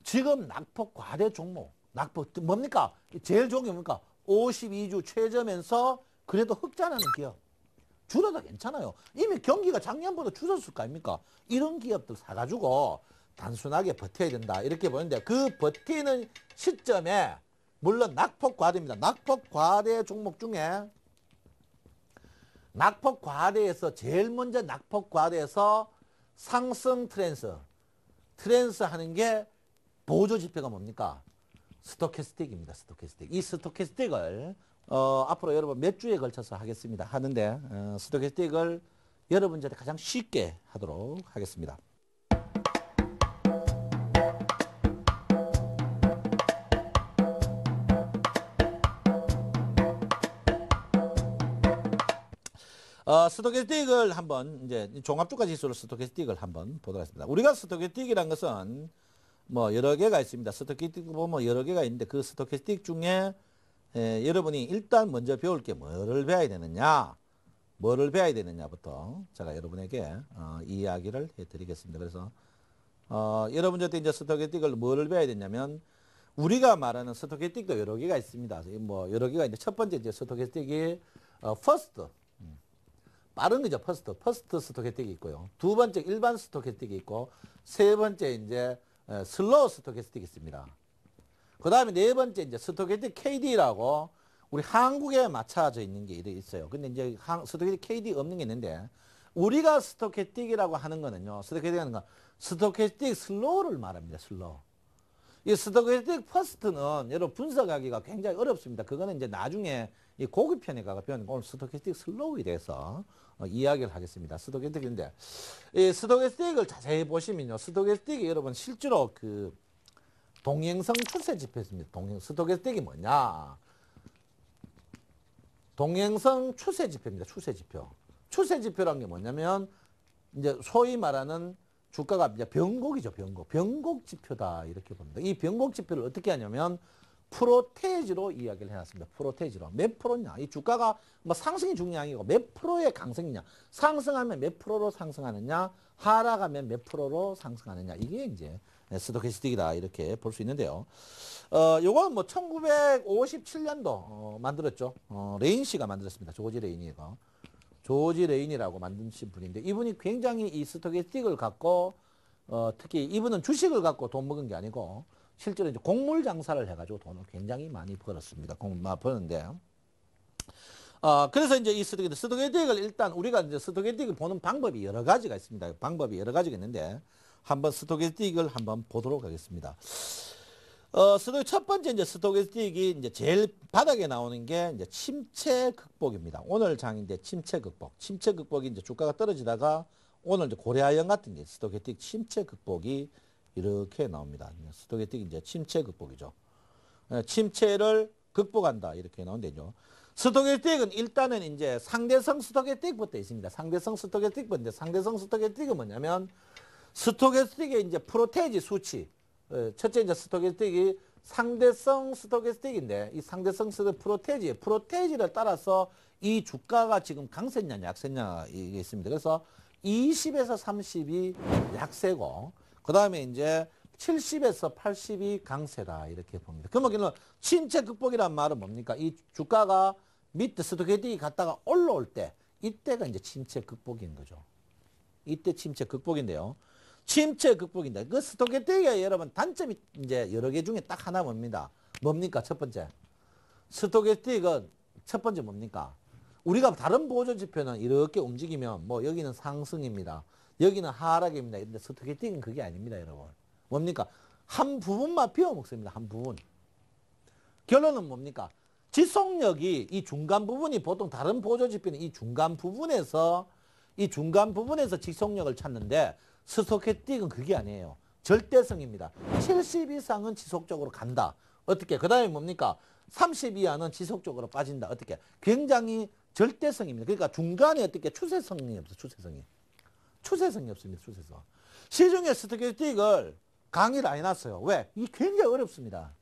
지금 낙폭 과대 종목, 낙폭 뭡니까? 제일 좋은 게 뭡니까? 52주 최저면서 그래도 흑자 나는 기업. 줄어도 괜찮아요. 이미 경기가 작년보다 줄었을 거 아닙니까? 이런 기업들 사가지고 단순하게 버텨야 된다. 이렇게 보는데 그 버티는 시점에 물론 낙폭 과대입니다. 낙폭 과대 종목 중에 낙폭 과대에서 제일 먼저 낙폭 과대에서 상승 트랜스 하는 게 보조 지표가 뭡니까? 스토캐스틱입니다. 스토캐스틱. 이 스토캐스틱을 앞으로 여러분 몇 주에 걸쳐서 하겠습니다. 하는데 스토캐스틱을 여러분들한테 가장 쉽게 하도록 하겠습니다. 스토캐스틱을 한번 이제 종합주가 지수로 스토캐스틱을 한번 보도록 하겠습니다. 우리가 스토캐스틱이란 것은 뭐 여러 개가 있습니다. 스토캐스틱 보면 여러 개가 있는데 그 스토캐스틱 중에 여러분이 일단 먼저 배울 게 뭐를 배워야 되느냐, 뭐를 배워야 되느냐부터 제가 여러분에게 이야기를 해드리겠습니다. 그래서 여러분들한테 이제 스토캐스틱을 뭐를 배워야 되냐면 우리가 말하는 스토캐스틱도 여러 개가 있습니다. 뭐 여러 개가 있는데 첫 번째 이제 스토캐스틱이 퍼스트 빠른 거죠. 퍼스트 스토캐스틱이 있고요. 두 번째 일반 스토캐스틱이 있고 세 번째 이제 슬로우 스토캐스틱이 있습니다. 그 다음에 네 번째 이제 스토캐스틱 KD라고 우리 한국에 맞춰져 있는 게 있어요. 근데 이제 스토캐스틱 KD 없는 게 있는데 우리가 스토캐스틱이라고 하는 거는요. 스토캐스틱 슬로우를 말합니다. 슬로우. 이 스토캐스틱 퍼스트는 여러분 분석하기가 굉장히 어렵습니다. 그거는 이제 나중에 이 고급 편에 가서 배우는 오늘 스토캐스틱 슬로우에 대해서 이야기를 하겠습니다. 스토캐스틱인데 이 스토캐스틱을 자세히 보시면요. 스토캐스틱이 여러분 실제로 그 동행성 추세 지표입니다. 스토캐스틱이 뭐냐? 동행성 추세 지표입니다. 추세 지표. 추세 지표라는 게 뭐냐면 이제 소위 말하는 주가가 이제 변곡이죠. 변곡 지표다 이렇게 봅니다. 이 변곡 지표를 어떻게 하냐면 프로테이지로 이야기를 해놨습니다. 프로테이지로. 몇 프로냐? 이 주가가 뭐 상승이 중요한 게 아니고 몇 프로의 강승이냐? 상승하면 몇 프로로 상승하느냐? 하락하면 몇 프로로 상승하느냐? 이게 이제 스토캐스틱이다 이렇게 볼 수 있는데요. 요건 뭐 1957년도 만들었죠. 레인 씨가 만들었습니다. 조지 레인이가. 조지 레인이라고 만드신 분인데 이분이 굉장히 이 스토캐스틱을 갖고 특히 이분은 주식을 갖고 돈 먹은 게 아니고 실제로 이제 곡물 장사를 해가지고 돈을 굉장히 많이 벌었습니다. 버는데. 그래서 이제 이 스토캐스틱을 일단 우리가 이제 스토캐스틱을 보는 방법이 여러 가지가 있습니다. 방법이 여러 가지가 있는데 한번 스토캐스틱을 한번 보도록 하겠습니다. 첫 번째 이제 스토캐스틱이 이제 제일 바닥에 나오는 게 이제 침체 극복입니다. 오늘 장인데 침체 극복. 침체 극복이 이제 주가가 떨어지다가 오늘 이제 고려아연 같은 게 스토캐스틱 침체 극복이 이렇게 나옵니다. 스토캐스틱 이제 침체 극복이죠. 침체를 극복한다 이렇게 나온대죠. 스토캐스틱은 일단은 이제 상대성 스토캐스틱부터 있습니다. 상대성 스토캐스틱부터. 상대성 스토캐스틱은 뭐냐면 스토캐스틱의 이제 프로테이지 수치. 첫째 이제 스토캐스틱이 상대성 스토캐스틱인데 이 상대성 프로테이지를 따라서 이 주가가 지금 강세냐 약세냐 이게 있습니다. 그래서 20에서 30이 약세고 그 다음에 이제 70에서 80이 강세다 이렇게 봅니다. 그러면 침체 극복이란 말은 뭡니까? 이 주가가 밑에 스토캐스틱이 갔다가 올라올 때 이때가 이제 침체 극복인 거죠. 이때 침체 극복인데요. 침체 극복인데 그 스토캐스틱의 여러분 단점이 이제 여러 개 중에 딱 하나 뭡니까? 첫 번째. 스토캐스틱은 첫 번째 뭡니까? 우리가 다른 보조 지표는 이렇게 움직이면 뭐 여기는 상승입니다. 여기는 하락입니다. 근데 스토캐스틱은 그게 아닙니다, 여러분. 뭡니까? 한 부분만 비워먹습니다. 한 부분. 결론은 뭡니까? 지속력이 이 중간 부분이 보통 다른 보조지표는 이 중간 부분에서 지속력을 찾는데 스토캐스틱은 그게 아니에요. 절대성입니다. 70 이상은 지속적으로 간다. 어떻게? 그 다음에 뭡니까? 30 이하는 지속적으로 빠진다. 어떻게? 굉장히 절대성입니다. 그러니까 중간에 어떻게 추세성이 없어. 추세성이 없습니다. 추세성. 시중에 스토캐스틱을 강의를 안 해놨어요. 왜? 이게 굉장히 어렵습니다.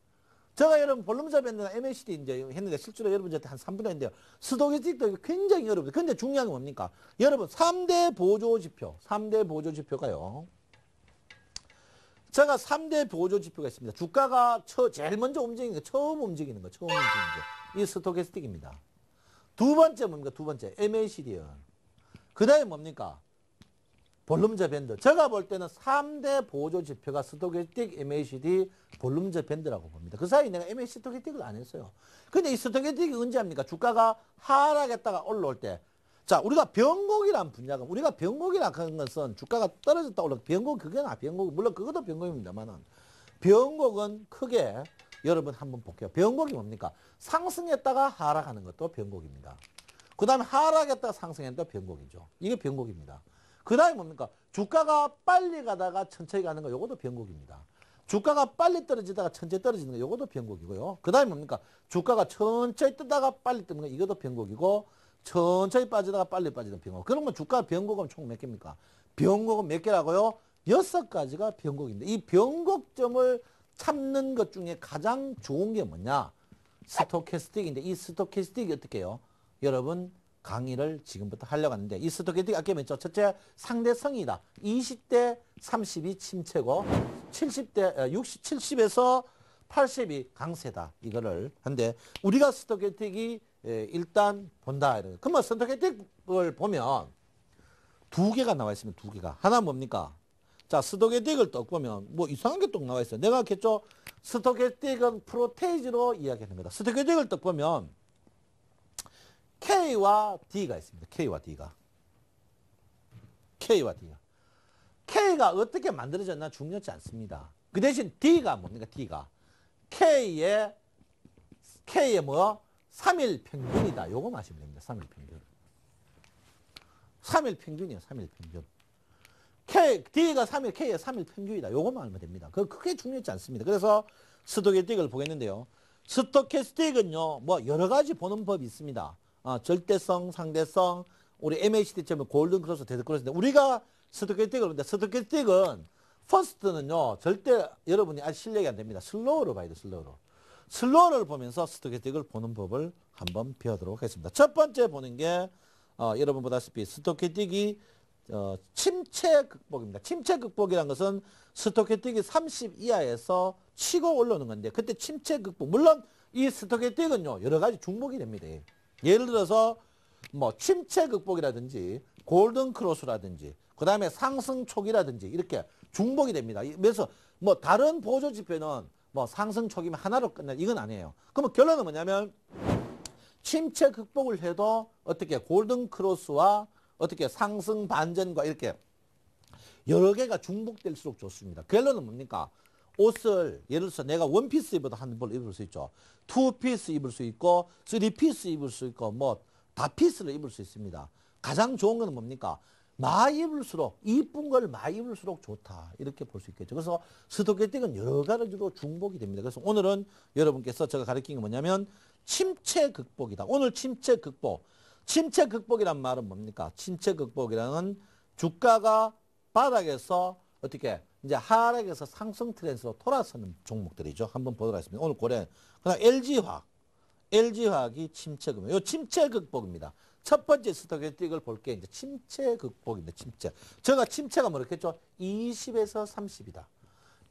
제가 여러분 볼륨자 밴드나 MACD 이제 했는데 실제로 여러분한테 한 3분 했는데요. 스토캐스틱도 굉장히 어렵습니다. 근데 중요한 건 뭡니까? 여러분 3대 보조지표가요. 제가 3대 보조지표가 있습니다. 주가가 제일 먼저 움직이는 거, 처음 움직이는 거. 이 스토캐스틱입니다. 두 번째 뭡니까? 두 번째 MACD요. 그 다음에 뭡니까? 볼륨저 밴드. 제가 볼 때는 3대 보조지표가 스토캐스틱, MACD, 볼륨저 밴드라고 봅니다. 그 사이 내가 MACD 스토캐스틱을 안 했어요. 근데 이 스토캐스틱이 언제 합니까? 주가가 하락했다가 올라올 때. 자, 우리가 변곡이란 분야가, 우리가 변곡이라는 하는 것은 주가가 떨어졌다 올라올 때, 변곡, 변곡, 물론 그것도 변곡입니다만은, 변곡은 크게 여러분 한번 볼게요. 변곡이 뭡니까? 상승했다가 하락하는 것도 변곡입니다. 그 다음에 하락했다가 상승했다가 변곡이죠. 이게 변곡입니다. 그 다음에 뭡니까? 주가가 빨리 가다가 천천히 가는 거, 요것도 변곡입니다. 주가가 빨리 떨어지다가 천천히 떨어지는 거, 요것도 변곡이고요. 그 다음에 뭡니까? 주가가 천천히 뜨다가 빨리 뜨는 거, 이것도 변곡이고, 천천히 빠지다가 빨리 빠지는 변곡. 그러면 주가 변곡은 총 몇 개입니까? 변곡은 몇 개라고요? 6가지가 변곡입니다. 이 변곡점을 참는 것 중에 가장 좋은 게 뭐냐? 스토캐스틱인데 이 스토캐스틱이 어떻게 해요? 여러분 강의를 지금부터 하려고 하는데 이 스토캐스틱 아까 했죠. 첫째 상대성이다. 20대 30이 침체고 70에서 80이 강세다. 이거를 한데 우리가 스토캐스틱이 일단 본다. 그러면 스토캐스틱을 보면 두 개가 나와 있습니다. 두 개가. 하나 뭡니까? 자, 스토캐스틱을 딱 보면 뭐 이상한 게 또 나와 있어요. 내가 했죠. 스토캐스틱은 프로테이지로 이야기하는 거다. 스토캐스틱을 딱 보면 K와 D가 있습니다. K와 D가. K가 어떻게 만들어졌나 중요하지 않습니다. 그 대신 D가 뭡니까? D가. K의 뭐? 3일 평균이다. 요거 마시면 됩니다. 3일 평균. 3일 평균이에요. 3일 평균. D가 3일, K의 3일 평균이다. 요것만 알면 됩니다. 그게 중요하지 않습니다. 그래서 스토캐스틱을 보겠는데요. 스토캐스틱은요, 뭐 여러 가지 보는 법이 있습니다. 절대성, 상대성, 우리 MACD처럼 골든 크로스, 데드 크로스인데 우리가 스토캐스틱을 보는데 스토캐스틱은 퍼스트는요, 절대 여러분이 아직 실력이 안 됩니다. 슬로우로 봐야 돼요. 슬로우를 보면서 스토캐스틱을 보는 법을 한번 배워보도록 하겠습니다. 첫 번째 보는 게 여러분 보다시피 스토캐스틱이 침체 극복입니다. 침체 극복이라는 것은 스토캐스틱이 30 이하에서 치고 올라오는 건데 그때 침체 극복. 물론 이 스토캐스틱은요 여러 가지 중복이 됩니다. 예를 들어서 뭐 침체 극복이라든지 골든 크로스라든지 그 다음에 상승 초기라든지 이렇게 중복이 됩니다. 그래서 뭐 다른 보조 지표는 뭐 상승 초기면 하나로 끝나 이건 아니에요. 그러면 결론은 뭐냐면 침체 극복을 해도 어떻게 골든 크로스와 어떻게 상승 반전과 이렇게 여러 개가 중복될수록 좋습니다. 결론은 뭡니까? 옷을 예를 들어서 내가 원피스 입어도 한 벌 입을 수 있죠. 투피스 입을 수 있고 3피스 입을 수 있고 뭐 다피스를 입을 수 있습니다. 가장 좋은 건 뭡니까? 많이 입을수록 이쁜 걸 많이 입을수록 좋다. 이렇게 볼 수 있겠죠. 그래서 스토캐스틱은 여러 가지로 중복이 됩니다. 그래서 오늘은 여러분께서 제가 가르친 게 뭐냐면 침체 극복이다. 오늘 침체 극복. 침체 극복이란 말은 뭡니까? 침체 극복이라는 주가가 바닥에서 어떻게 이제 하락에서 상승 트렌드로 돌아서는 종목들이죠. 한번 보도록 하겠습니다. 오늘 고래. 그다음 LG화학이 침체 극복. 이 침체 극복입니다. 첫 번째 스토캐스틱을 볼 게 이제 침체 극복입니다. 침체. 제가 침체가 뭐랬겠죠? 20에서 30이다.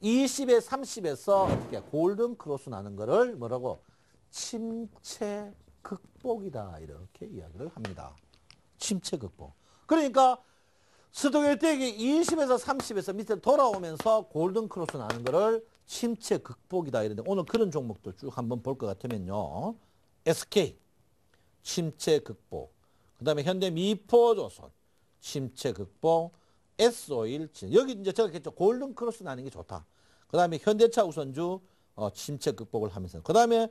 20에 30에서 어떻게 골든 크로스 나는 거를 뭐라고? 침체 극복이다. 이렇게 이야기를 합니다. 침체 극복. 그러니까 스토캐스틱이 20에서 30에서 밑에 돌아오면서 골든 크로스 나는 거를 침체 극복이다. 이런데 오늘 그런 종목들 쭉 한번 볼 것 같으면요. SK 침체 극복. 그 다음에 현대미포조선 침체 극복. S51 여기 이제 제가 했죠. 골든 크로스 나는 게 좋다. 그 다음에 현대차 우선주 침체 극복을 하면서 그 다음에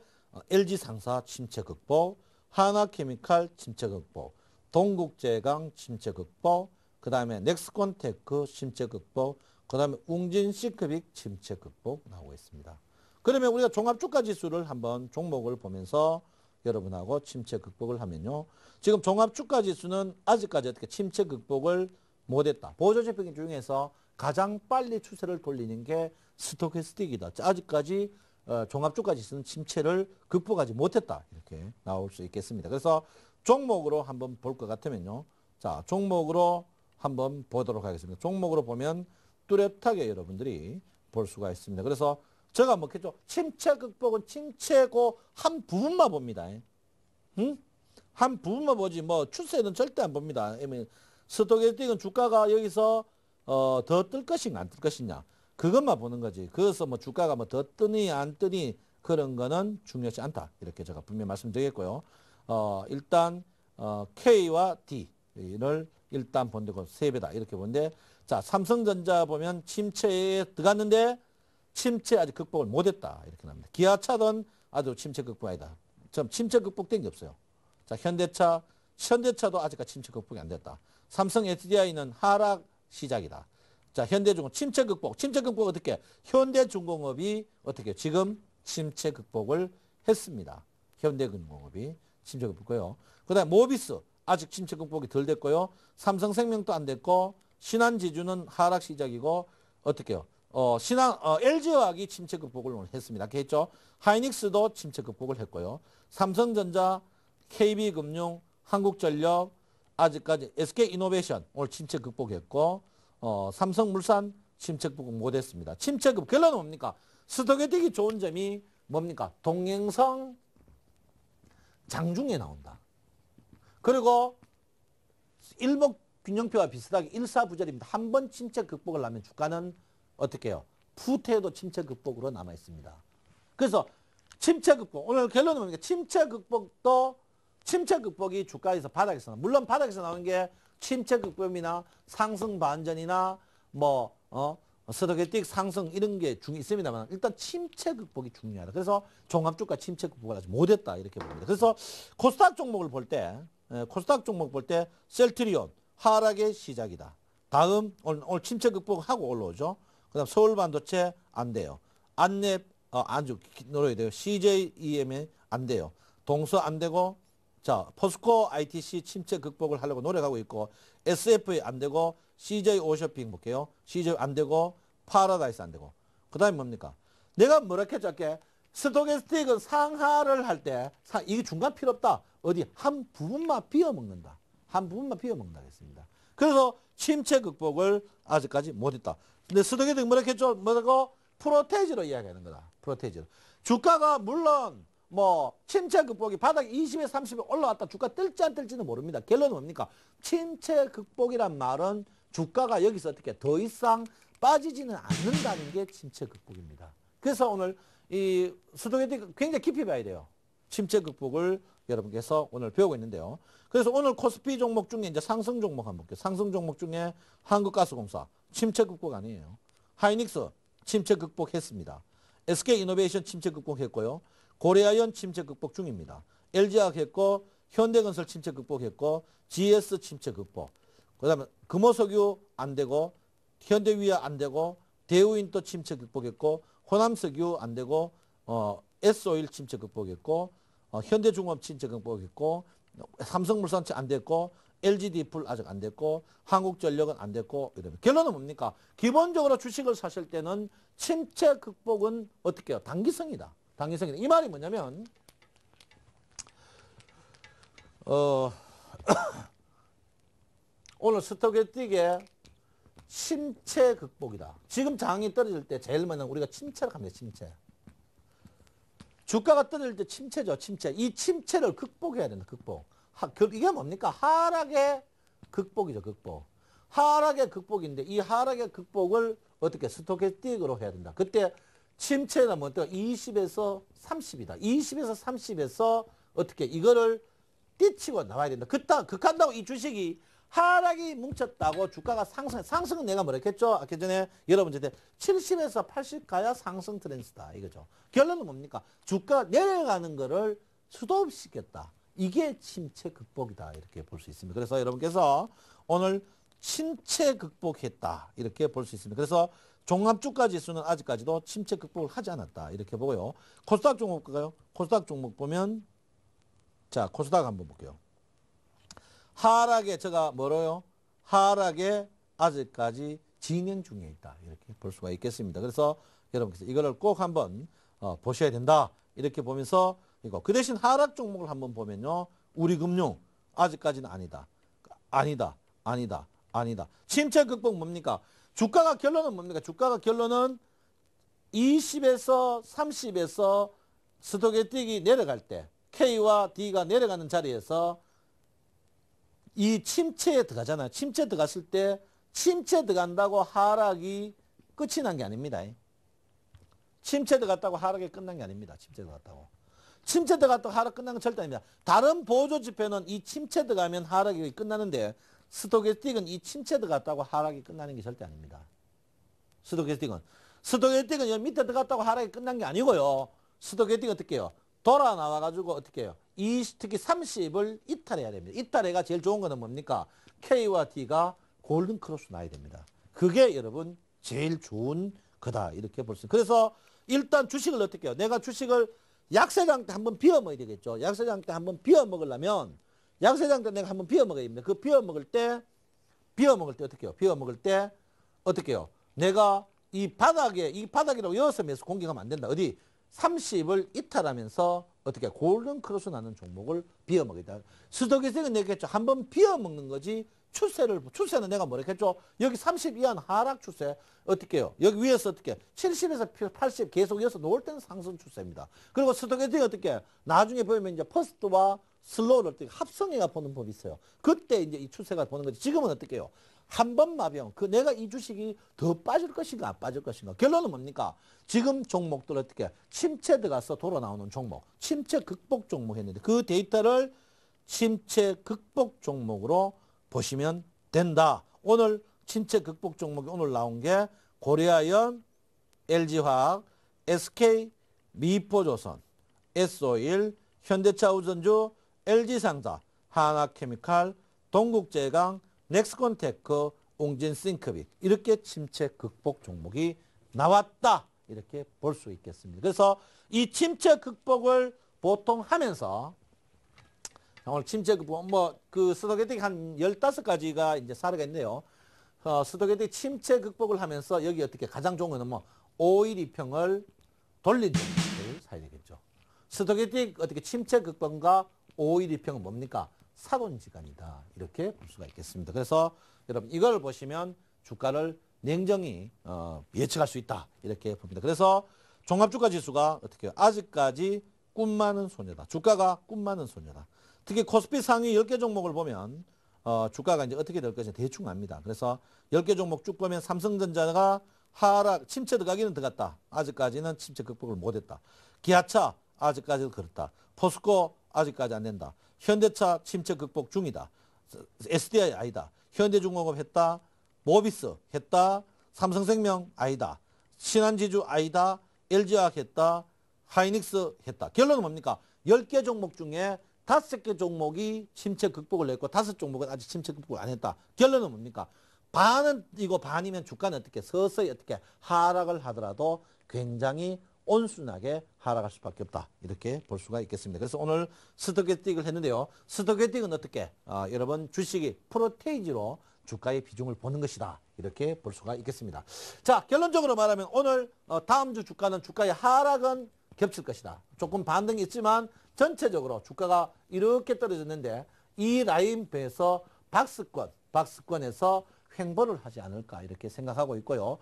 LG 상사 침체 극복, 하나케미칼 침체 극복, 동국제강 침체 극복, 그 다음에 넥스콘테크 침체 극복, 그 다음에 웅진시크빅 침체 극복 나오고 있습니다. 그러면 우리가 종합주가지수를 한번 종목을 보면서 여러분하고 침체 극복을 하면요. 지금 종합주가지수는 아직까지 어떻게 침체 극복을 못했다. 보조지표 중에서 가장 빨리 추세를 돌리는 게 스토캐스틱이다. 아직까지 종합주가지수는 침체를 극복하지 못했다. 이렇게 나올 수 있겠습니다. 그래서 종목으로 한번 볼 것 같으면요. 자, 종목으로 한번 보도록 하겠습니다. 종목으로 보면 뚜렷하게 여러분들이 볼 수가 있습니다. 그래서 제가 뭐겠죠? 침체 극복은 침체고 한 부분만 봅니다. 응? 한 부분만 보지 뭐 추세는 절대 안 봅니다. 스토캐스틱은 주가가 여기서 더 뜰 것인가 안 뜰 것이냐 그것만 보는 거지. 그래서 뭐 주가가 뭐 더 뜨니 안 뜨니 그런 거는 중요하지 않다. 이렇게 제가 분명히 말씀드리겠고요. 일단 K와 D를 일단 본데고 3배다 이렇게 보는데 자 삼성전자 보면 침체에 들어갔는데 침체 아직 극복을 못했다 이렇게 나옵니다. 기아차든 아주 침체 극복 아니다. 좀 침체 극복된 게 없어요. 자 현대차도 아직까지 침체 극복이 안 됐다. 삼성 SDI는 하락 시작이다. 자 현대중공 침체 극복. 침체 극복 어떻게? 현대중공업이 어떻게 지금 침체 극복을 했습니다. 현대중공업이 침체 극복고요. 그다음 모비스 아직 침체 극복이 덜 됐고요. 삼성생명도 안 됐고 신한지주는 하락 시작이고 어떻게요? LG화학이 침체 극복을 오늘 했습니다. 이렇게 했죠. 하이닉스도 침체 극복을 했고요. 삼성전자, KB금융, 한국전력, 아직까지 SK이노베이션 오늘 침체 극복했고 삼성물산 침체 극복 못했습니다. 침체 극복 결론은 뭡니까? 스토캐스틱이 좋은 점이 뭡니까? 동행성 장중에 나온다. 그리고 일목균형표와 비슷하게 일사부절입니다. 한 번 침체 극복을 하면 주가는 어떻게 해요? 푸트에도 침체 극복으로 남아 있습니다. 그래서 침체 극복 오늘 결론은 뭡니까? 침체 극복이 주가에서 바닥에서 나와. 물론 바닥에서 나오는 게 침체 극복이나 상승 반전이나 스토캐스틱 상승 이런 게 있습니다만 일단 침체 극복이 중요하다. 그래서 종합주가 침체 극복을 아직 못했다 이렇게 봅니다. 그래서 코스닥 종목을 볼 때 셀트리온 하락의 시작이다. 다음 오늘 침체 극복하고 올라오죠. 그다음 서울반도체 안 돼요. 안랩 안주 놀아야 돼요. CJEM이 안 돼요. 동서 안 되고 자 포스코 ITC 침체 극복을 하려고 노력하고 있고 SFA 안 되고 CJ 오쇼핑 볼게요. CJ 안 되고 파라다이스 안 되고 그 다음에 뭡니까? 내가 뭐라 했죠? 스토캐스틱은 상하를 할 때 이게 중간 필요 없다. 어디 한 부분만 비워먹는다. 한 부분만 비워먹는다 했습니다. 그래서 침체 극복을 아직까지 못했다. 근데 스토캐스틱 뭐라 했죠? 뭐라고? 프로테이지로 이야기하는 거다. 프로테이지로. 주가가 물론 침체 극복이 바닥 20에 30에 올라왔다. 주가 뜰지 안 뜰지는 모릅니다. 결론은 뭡니까? 침체 극복이란 말은 주가가 여기서 어떻게 더 이상 빠지지는 않는다는 게 침체 극복입니다. 그래서 오늘 이 스토캐스틱 굉장히 깊이 봐야 돼요. 침체 극복을 여러분께서 오늘 배우고 있는데요. 그래서 오늘 코스피 종목 중에 이제 상승 종목 한번 볼게요. 상승 종목 중에 한국가스공사 침체 극복 아니에요. 하이닉스 침체 극복했습니다. SK이노베이션 침체 극복했고요. 고레아연 침체 극복 중입니다. LG화학 했고 현대건설 침체 극복했고 GS 침체 극복. 그다음에 금호석유 안 되고 현대위아 안 되고 대우인도 침체 극복했고 호남석유 안 되고 S오일 침체 극복했고 현대중공업 침체 극복했고 삼성물산 안 됐고 LG디플 아직 안 됐고 한국전력은 안 됐고 이러면 결론은 뭡니까? 기본적으로 주식을 사실 때는 침체 극복은 어떻게 해요? 단기성이다. 단기성이다. 이 말이 뭐냐면 오늘 스토캐스틱의 침체 극복이다. 지금 장이 떨어질 때 제일 먼저 우리가 침체를 합니다. 침체. 주가가 떨어질 때 침체죠. 침체. 이 침체를 극복해야 된다. 극복. 이게 뭡니까? 하락의 극복이죠. 극복. 하락의 극복인데 이 하락의 극복을 어떻게 스토캐스틱으로 해야 된다. 그때 침체는 뭡니까? 20에서 30이다. 20에서 30에서 어떻게 이거를 뛰치고 나와야 된다. 극한다고 이 주식이 하락이 뭉쳤다고 주가가 상승은 내가 뭐라 했죠? 아까 전에 여러분한테 70에서 80 가야 상승 트렌드다 이거죠. 결론은 뭡니까? 주가 내려가는 거를 스톱시켰다. 이게 침체 극복이다 이렇게 볼 수 있습니다. 그래서 여러분께서 오늘 침체 극복했다 이렇게 볼 수 있습니다. 그래서 종합주가 지수는 아직까지도 침체 극복을 하지 않았다 이렇게 보고요. 코스닥 종목 볼까요? 코스닥 종목 보면 자 코스닥 한번 볼게요. 하락에 제가 뭐로요? 하락에 아직까지 진행 중에 있다 이렇게 볼 수가 있겠습니다. 그래서 여러분께서 이거를 꼭 한번 보셔야 된다 이렇게 보면서 이거 그 대신 하락 종목을 한번 보면요. 우리금융 아직까지는 아니다. 아니다. 침체 극복 뭡니까? 주가가 결론은 뭡니까? 주가가 결론은 20에서 30에서 스토캐스틱이 내려갈 때 K와 D가 내려가는 자리에서 이 침체에 들어가잖아요. 침체 들어갔을 때 침체 들어간다고 하락이 끝이 난 게 아닙니다. 침체 들어갔다고 하락이 끝난 게 아닙니다. 침체 들어갔다고. 침체 들어갔다고 하락 끝난 건 절대 아닙니다. 다른 보조 지표는 이 침체 들어가면 하락이 끝나는데 스토캐스틱은 이 침체 들어갔다고 하락이 끝나는 게 절대 아닙니다. 스토캐스틱은 여기 밑에 들어갔다고 하락이 끝난 게 아니고요. 스토캐스틱은 어떻게 해요? 돌아 나와가지고 어떻게 해요? 특히 30을 이탈해야 됩니다. 이탈해가 제일 좋은 거는 뭡니까? K와 D가 골든 크로스 나야 됩니다. 그게 여러분 제일 좋은 거다 이렇게 볼 수 있어요. 그래서 일단 주식을 어떻게 해요? 내가 주식을 약세장 때 한번 비워 먹어야 되겠죠. 약세장 때 한번 비워 먹으려면 약세장 때 내가 한번 비워 먹어야 됩니다. 그 비워 먹을 때 어떻게 해요? 비워 먹을 때 어떻게 해요? 내가 이 바닥이라고 여기서 매수 공격하면 안 된다. 어디? 30을 이탈하면서 어떻게 골든 크로스 나는 종목을 비워 먹이다. 스토캐스틱은 얘기했죠. 한번 비워 먹는 거지. 추세는 내가 뭐라 했죠? 여기 30 이하는 하락 추세. 어떻게 해요? 여기 위에서 어떻게 해요? 70에서 80 계속 이어서 놓을 때는 상승 추세입니다. 그리고 스토캐스틱은 어떻게 해요? 나중에 보면 이제 퍼스트와 슬로우를 어떻게 합성해가 보는 법이 있어요. 그때 이제 이 추세가 보는 거지. 지금은 어떻게 해요? 한 번 마병. 내가 이 주식이 더 빠질 것인가 안 빠질 것인가. 결론은 뭡니까? 지금 종목들 어떻게 침체 들어가서 돌아 나오는 종목. 침체 극복 종목 했는데 그 데이터를 침체 극복 종목으로 보시면 된다. 오늘 침체 극복 종목이 오늘 나온 게 고려아연, LG화학, SK, 미포조선, S-오일, 현대차 우선주, LG상사, 하나케미칼, 동국제강, 넥스콘테크, 웅진싱크빛 이렇게 침체 극복 종목이 나왔다 이렇게 볼 수 있겠습니다. 그래서 이 침체 극복을 보통 하면서 오늘 침체 극복 그 스토캐스틱 한 15가지가 이제 사례가 있네요. 스토캐스틱 침체 극복을 하면서 여기 어떻게 가장 좋은 거는 5일 2평을 돌린 종목을 사야 되겠죠. 스토캐스틱 어떻게 침체 극복과 5일 2평은 뭡니까? 사돈지간이다. 이렇게 볼 수가 있겠습니다. 그래서 여러분 이걸 보시면 주가를 냉정히 예측할 수 있다. 이렇게 봅니다. 그래서 종합주가 지수가 어떻게 해요? 아직까지 꿈 많은 소녀다. 주가가 꿈 많은 소녀다. 특히 코스피 상위 10개 종목을 보면 주가가 이제 어떻게 될 것인지 대충 압니다. 그래서 10개 종목 쭉 보면 삼성전자가 하락, 침체 들어가기는 들어갔다. 아직까지는 침체 극복을 못했다. 기아차 아직까지도 그렇다. 포스코 아직까지 안 된다. 현대차 침체 극복 중이다. SDI 아니다. 현대중공업 했다. 모비스 했다. 삼성생명 아니다. 신한지주 아니다. LG화학 했다. 하이닉스 했다. 결론은 뭡니까? 10개 종목 중에 5개 종목이 침체 극복을 했고 5종목은 아직 침체 극복을 안 했다. 결론은 뭡니까? 반은 이거 반이면 주가는 어떻게 서서히 어떻게 하락을 하더라도 굉장히 온순하게 하락할 수밖에 없다. 이렇게 볼 수가 있겠습니다. 그래서 오늘 스토캐스틱을 했는데요. 스토캐스틱은 어떻게? 여러분 주식이 프로테이지로 주가의 비중을 보는 것이다. 이렇게 볼 수가 있겠습니다. 자, 결론적으로 말하면 오늘 다음 주 주가는 주가의 하락은 겹칠 것이다. 조금 반등이 있지만 전체적으로 주가가 이렇게 떨어졌는데 이 라인 배에서 박스권에서 횡보를 하지 않을까 이렇게 생각하고 있고요.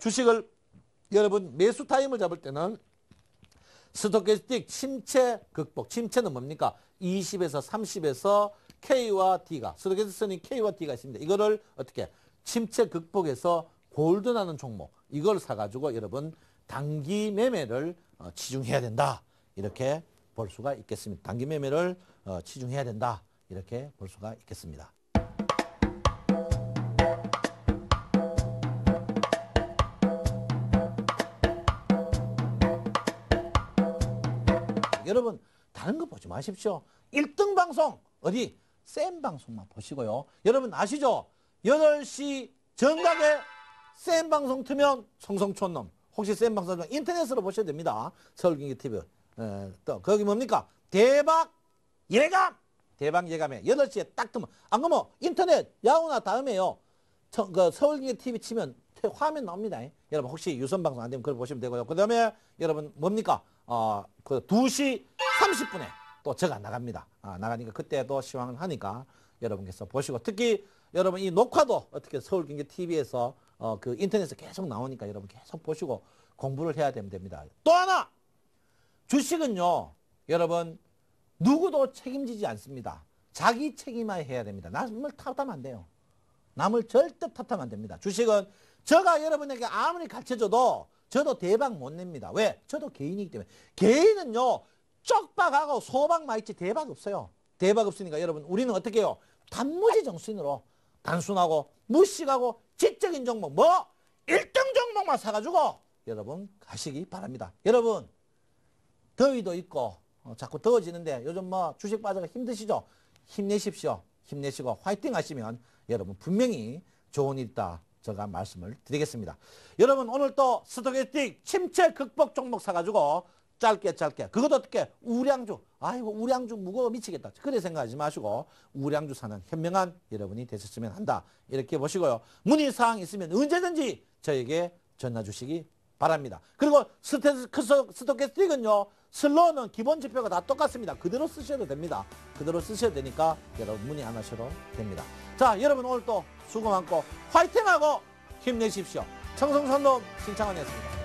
주식을 여러분 매수 타임을 잡을 때는 스토캐스틱 침체 극복. 침체는 뭡니까? 20에서 30에서 K와 D가 스토캐스틱선이 K와 D가 있습니다. 이거를 어떻게 침체 극복해서 골든하는 종목 이걸 사가지고 여러분 단기 매매를 치중해야 된다. 이렇게 볼 수가 있겠습니다. 단기 매매를 치중해야 된다. 이렇게 볼 수가 있겠습니다. 여러분 다른 거 보지 마십시오. 1등 방송 어디? 센 방송만 보시고요. 여러분 아시죠? 8시 정각에 센 방송 트면 성성촌놈. 혹시 센 방송 인터넷으로 보셔야 됩니다. 서울경기TV. 또 거기 뭡니까? 대박 예감. 대박 예감에 8시에 딱 뜨면 안 그러면 인터넷 야후나 다음에요. 그 서울경기TV 치면 화면 나옵니다. 여러분 혹시 유선 방송 안 되면 그걸 보시면 되고요. 그 다음에 여러분 뭡니까? 그 2시 30분에 또 저가 나갑니다. 나가니까 그때도 시황을 하니까 여러분께서 보시고 특히 여러분 이 녹화도 어떻게 서울경기TV에서 그 인터넷에 계속 나오니까 여러분 계속 보시고 공부를 해야 됩니다. 또 하나 주식은요 여러분 누구도 책임지지 않습니다. 자기 책임만 해야 됩니다. 남을 탓하면 안 돼요. 남을 절대 탓하면 안 됩니다. 주식은 제가 여러분에게 아무리 가르쳐줘도 저도 대박 못 냅니다. 왜? 저도 개인이기 때문에. 개인은요 쪽박하고 소박만 있지 대박 없어요. 대박 없으니까 여러분 우리는 어떻게 해요? 단무지 정신으로 단순하고 무식하고 지적인 종목 1등 종목만 사가지고 여러분 가시기 바랍니다. 여러분 더위도 있고 자꾸 더워지는데 요즘 주식 빠져가 힘드시죠? 힘내십시오. 힘내시고 화이팅 하시면 여러분 분명히 좋은 일 있다. 제가 말씀을 드리겠습니다. 여러분 오늘 또 스토캐스틱 침체 극복 종목 사가지고 짧게 그것도 어떻게 우량주 아이고 우량주 무거워 미치겠다 그래 생각하지 마시고 우량주 사는 현명한 여러분이 되셨으면 한다 이렇게 보시고요. 문의사항 있으면 언제든지 저에게 전화 주시기 바랍니다. 그리고 스토캐스틱은요 슬로우는 기본 지표가 다 똑같습니다. 그대로 쓰셔도 됩니다. 그대로 쓰셔도 되니까 여러분 문의 안 하셔도 됩니다. 자 여러분 오늘 또 수고 많고 화이팅하고 힘내십시오. 청성선동 신창원이었습니다.